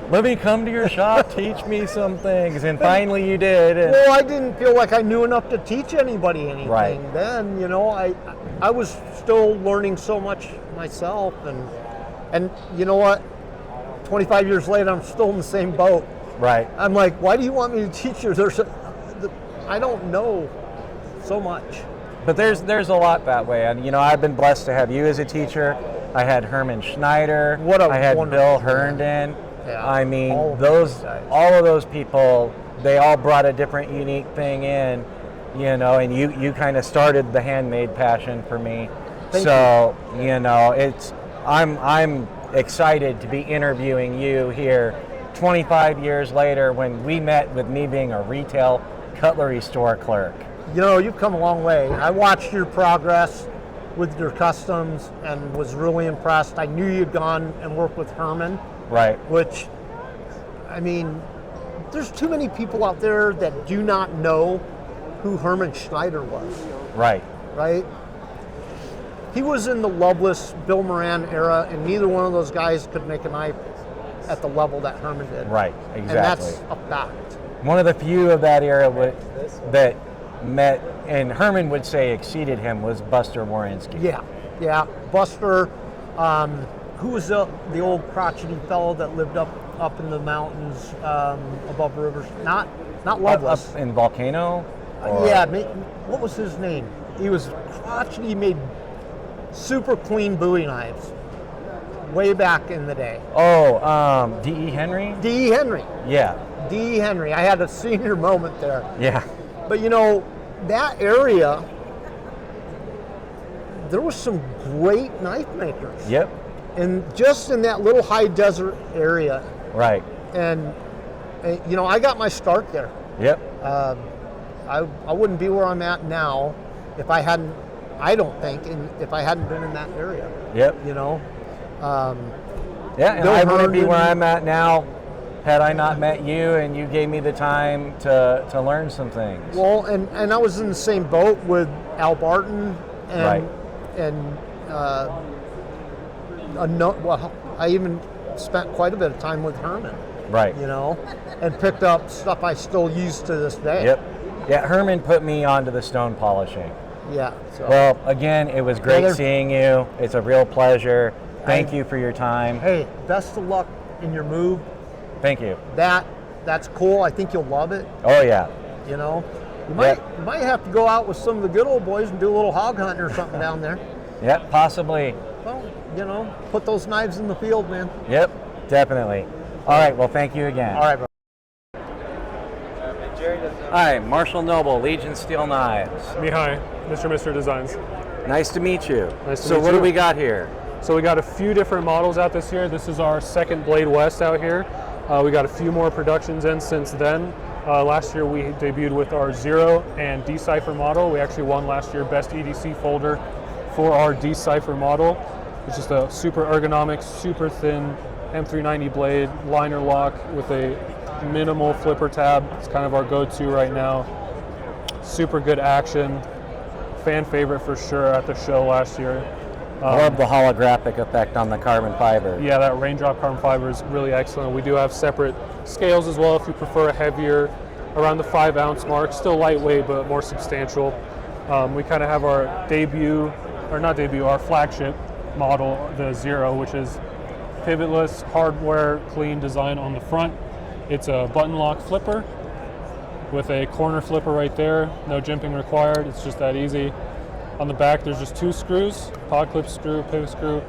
let me come to your shop, teach me some things, and finally you did. And well, I didn't feel like I knew enough to teach anybody anything. Right. Then, you know, I was still learning so much myself, and you know what? 25 years later, I'm still in the same boat. Right. I'm like, why do you want me to teach you? I don't know so much. But there's a lot that way, and you know, I've been blessed to have you as a teacher. I had Herman Schneider. What a I had wonderful Bill man. Herndon. Yeah, I mean, all of those those guys. all of those people, they all brought a different, unique thing in, you know. And you kind of started the handmade passion for me. Thank so you know, I'm excited to be interviewing you here 25 years later when we met with me being a retail cutlery store clerk. You know, you've come a long way. I watched your progress with your customs and was really impressed. I knew you'd gone and worked with Herman, Right. which, I mean, there's too many people out there that do not know who Herman Schneider was, Right. right? He was in the Loveless, Bill Moran era, and neither one of those guys could make a knife at the level that Herman did. Right. And Exactly. that's a fact. One of the few of that era that met, and Herman would say exceeded him, was Buster Warinsky. Yeah. Buster, who was the old crotchety fellow that lived up in the mountains above rivers? Not Loveless. Up in Volcano? Or- Yeah, what was his name? He was crotchety, he made super clean Bowie knives way back in the day. Oh, D.E. Henry? D.E. Henry. Yeah. D.E. Henry. I had a senior moment there. Yeah. But you know, that area, there was some great knife makers. Yep. And just in that little high desert area. Right. And you know, I got my start there. Yep. I wouldn't be where I'm at now if I hadn't, I don't think, if I hadn't been in that area. Yep. You know? Yeah, and Bill I wouldn't be Herndon. where I'm at now had I not met you and you gave me the time to learn some things. Well, and I was in the same boat with Al Barton and Right. and well, I even spent quite a bit of time with Herman. Right. You know, and picked up stuff I still use to this day. Yep. Yeah, Herman put me onto the stone polishing. Yeah. So. Well, again, it was great Brother. seeing you. It's a real pleasure. Thank you for your time. Hey, best of luck in your move. Thank you. That's cool. I think you'll love it. Oh, yeah. You know, you Yep. might have to go out with some of the good old boys and do a little hog hunting or something down there. Yep, possibly. Well, you know, put those knives in the field, man. Yep, definitely. All right, well, thank you again. All right, bro. Hi, Marshall Noble, Legion Steel Knives. Mihai, Mr. Designs. Nice to meet you. Nice to so meet what you. do we got here? So we got a few different models out this year. This is our second Blade West out here. We got a few more productions in since then. Last year we debuted with our Zero and Decipher model. We actually won last year Best EDC folder for our Decipher model. It's just a super ergonomic, super thin M390 blade, liner lock with a minimal flipper tab. It's kind of our go-to right now. Super good action. Fan favorite for sure at the show last year. I love the holographic effect on the carbon fiber. Yeah, that raindrop carbon fiber is really excellent. We do have separate scales as well if you prefer a heavier, around the 5 ounce mark. Still lightweight, but more substantial. We kind of have our our flagship model, the Zero, which is pivotless, hardware, clean design on the front. It's a button lock flipper with a corner flipper right there. No jimping required. It's just that easy. On the back, there's just 2 screws, pod clip screw, pivot screw.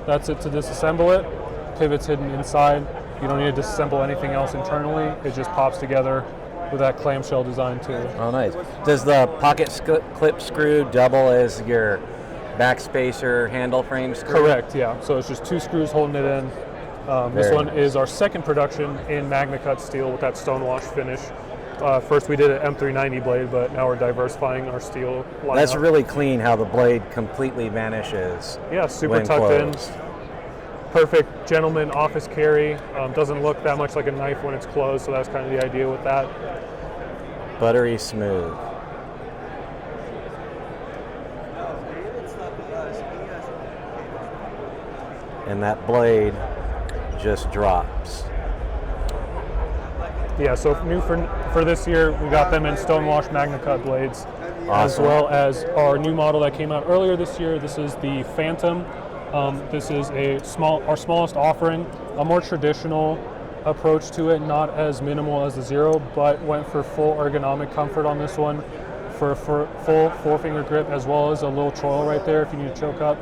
That's it to disassemble it. Pivot's hidden inside. You don't need to disassemble anything else internally. It just pops together with that clamshell design too. Oh, nice. Does the pocket clip screw double as your backspacer handle frame screw? Correct, yeah. So it's just 2 screws holding it in. This Very one nice. is our second production in Magna Cut steel with that stonewash finish. First we did an M390 blade, but now we're diversifying our steel lineup. That's really clean how the blade completely vanishes. Yeah, super when tucked closed. in. Perfect gentleman office carry. Doesn't look that much like a knife when it's closed, so that's kind of the idea with that. Buttery smooth. and that blade just drops. Yeah, so new for this year, we got them in Stonewash Magna Cut blades, as Awesome. well as our new model that came out earlier this year. This is the Phantom. This is our smallest offering, a more traditional approach to it, not as minimal as the Zero, but went for full ergonomic comfort on this one, for full four-finger grip, as well as a little choil right there if you need to choke up.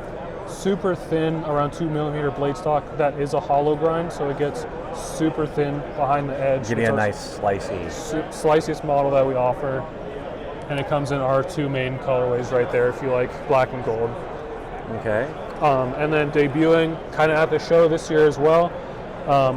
Super thin, around 2 millimeter blade stock. That is a hollow grind, so it gets super thin behind the edge. Give you a nice slicey. Sliceiest model that we offer, and it comes in our two main colorways right there if you like black and gold. Okay. And then debuting kind of at the show this year as well,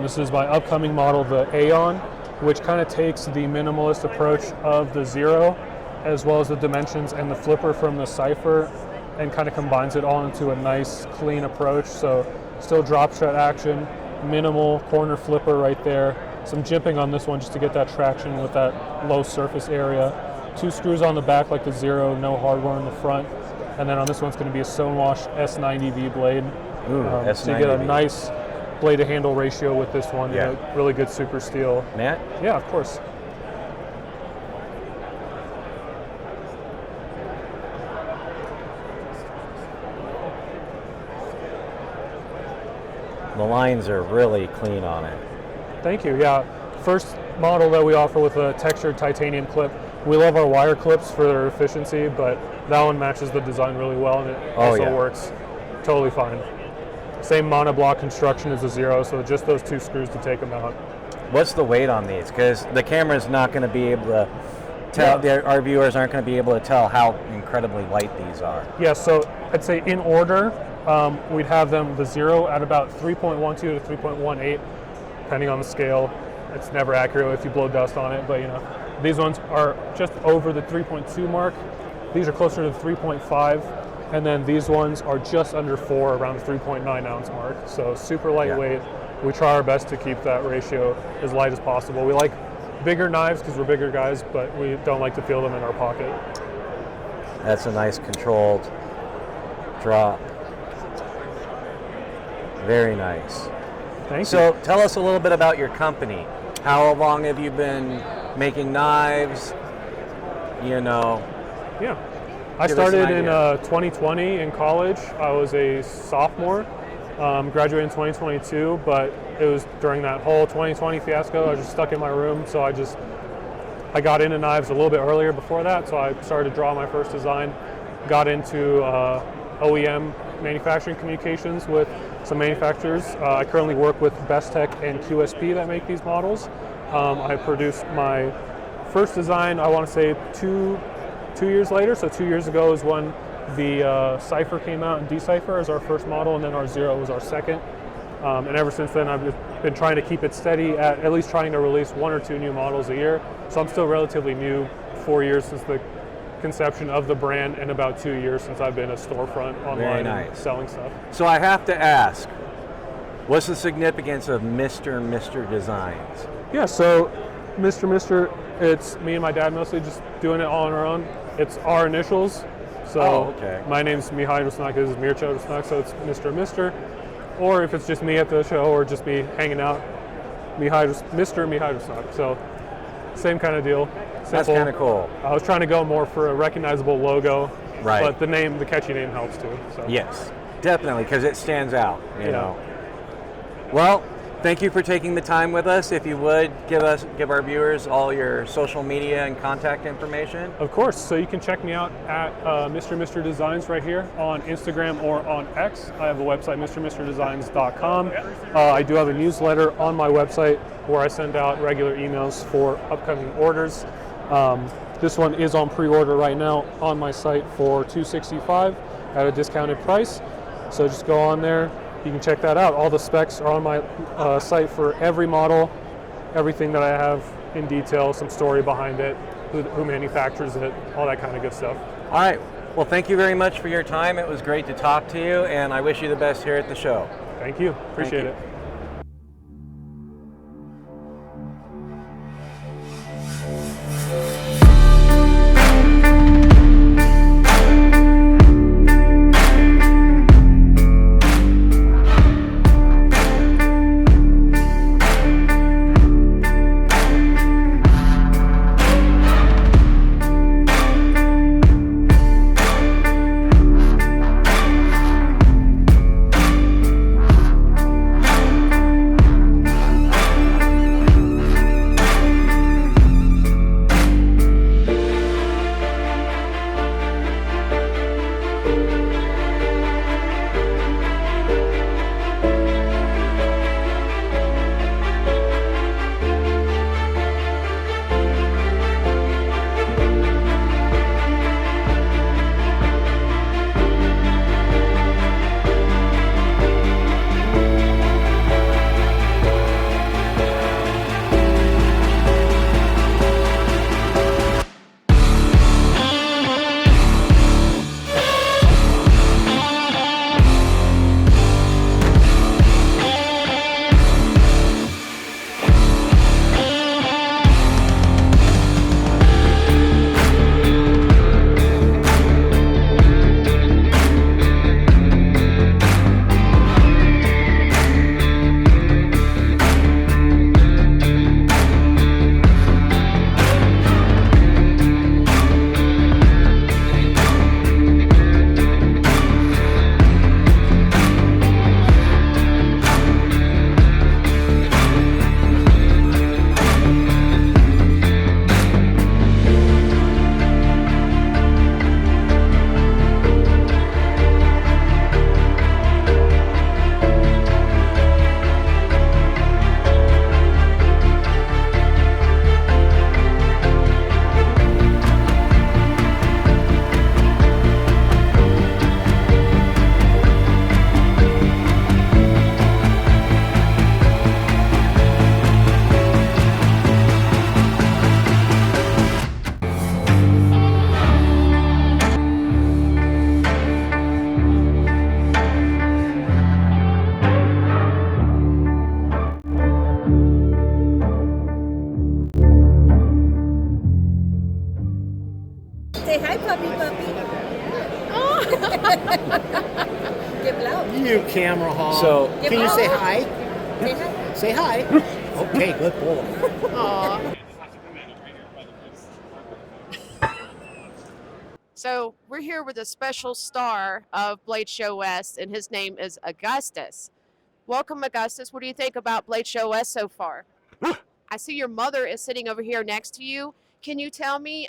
this is my upcoming model, the Aeon, which kind of takes the minimalist approach of the Zero, as well as the dimensions and the flipper from the Cypher, and kind of combines it all into a nice clean approach. So still drop shot action, minimal corner flipper right there, some jimping on this one just to get that traction with that low surface area. 2 screws on the back like the Zero, no hardware in the front. And then on this one's going to be a Stonewash S90V blade. Ooh, S90V. So you get a nice blade to handle ratio with this one. Yeah. Really good super steel. Matt? Yeah, of course. The lines are really clean on it. Thank you. Yeah, first model that we offer with a textured titanium clip. We love our wire clips for their efficiency, but that one matches the design really well, and it also works totally fine. Same monoblock construction as the Zero, so just those 2 screws to take them out. What's the weight on these? Because the camera's not going to be able to tell, our viewers aren't going to be able to tell how incredibly light these are. Yeah, so I'd say in order, we'd have them, the Zero at about 3.12 to 3.18, depending on the scale. It's never accurate if you blow dust on it, but you know. These ones are just over the 3.2 mark. These are closer to the 3.5, and then these ones are just under 4, around the 3.9 ounce mark. So super lightweight. We try our best to keep that ratio as light as possible. We like bigger knives because we're bigger guys, but we don't like to feel them in our pocket. That's a nice controlled drop. Very nice. Thank you. So tell us a little bit about your company. How long have you been making knives? You know. Yeah. I started in 2020 in college. I was a sophomore, graduated in 2022, but it was during that whole 2020 fiasco. I was just stuck in my room, so I got into knives a little bit earlier before that, so I started to draw my first design, got into OEM manufacturing communications with some manufacturers. I currently work with Bestech and QSP that make these models. I produced my first design, I want to say two years later, so 2 years ago is when the Cypher came out, and D-Cypher as our first model, and then our Zero was our second. And ever since then, I've been trying to keep it steady at least trying to release 1 or 2 new models a year. So I'm still relatively new, 4 years since the conception of the brand, and about 2 years since I've been a storefront online and selling stuff. So I have to ask, what's the significance of MR.MR Designs? Yeah, so MR.MR, it's me and my dad mostly just doing it all on our own. It's our initials. So my name's Mihai Rusnac, this is Mircea Rusnac, so it's MR.MR. Or if it's just me at the show or just me hanging out, Mihai Rusnac. So same kind of deal. Simple. That's kind of cool. I was trying to go more for a recognizable logo, right? But the catchy name helps too. So. Yes, definitely, because it stands out. You know. Well, thank you for taking the time with us. If you would give our viewers all your social media and contact information. Of course. So you can check me out at MR.MR Designs right here on Instagram or on X. I have a website, MR.MRDesigns.com. I do have a newsletter on my website where I send out regular emails for upcoming orders. This one is on pre-order right now on my site for $265 at a discounted price. So just go on there. You can check that out. All the specs are on my site for every model, everything that I have in detail, some story behind it, who manufactures it, all that kind of good stuff. All right. Well, thank you very much for your time. It was great to talk to you, and I wish you the best here at the show. Thank you. Appreciate it. Give love. You camera hog. So Can you say hi? Say hi. Say hi. Okay, good boy. Aw. So we're here with a special star of Blade Show West, and his name is Augustus. Welcome, Augustus. What do you think about Blade Show West so far? I see your mother is sitting over here next to you. Can you tell me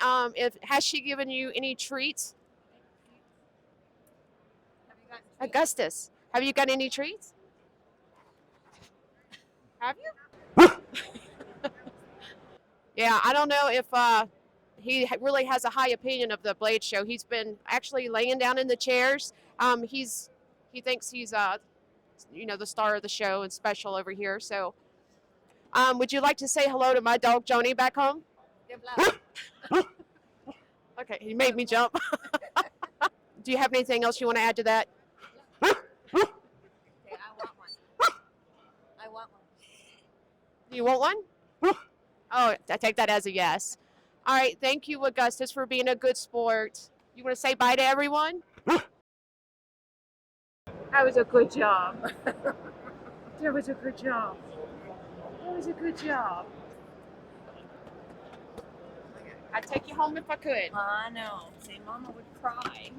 has she given you any treats? Augustus, have you got any treats? Have you? Yeah, I don't know if he really has a high opinion of the Blade Show. He's been actually laying down in the chairs. He thinks he's the star of the show and special over here. So, would you like to say hello to my dog Joni back home? Give love. Okay, he made me jump. Do you have anything else you want to add to that? Okay, I want one. I want one. Do you want one? Oh, I take that as a yes. All right, thank you, Augustus, for being a good sport. You want to say bye to everyone? That was a good job. That was a good job. That was a good job. I'd take you home if I could. I know. See, Mama would cry.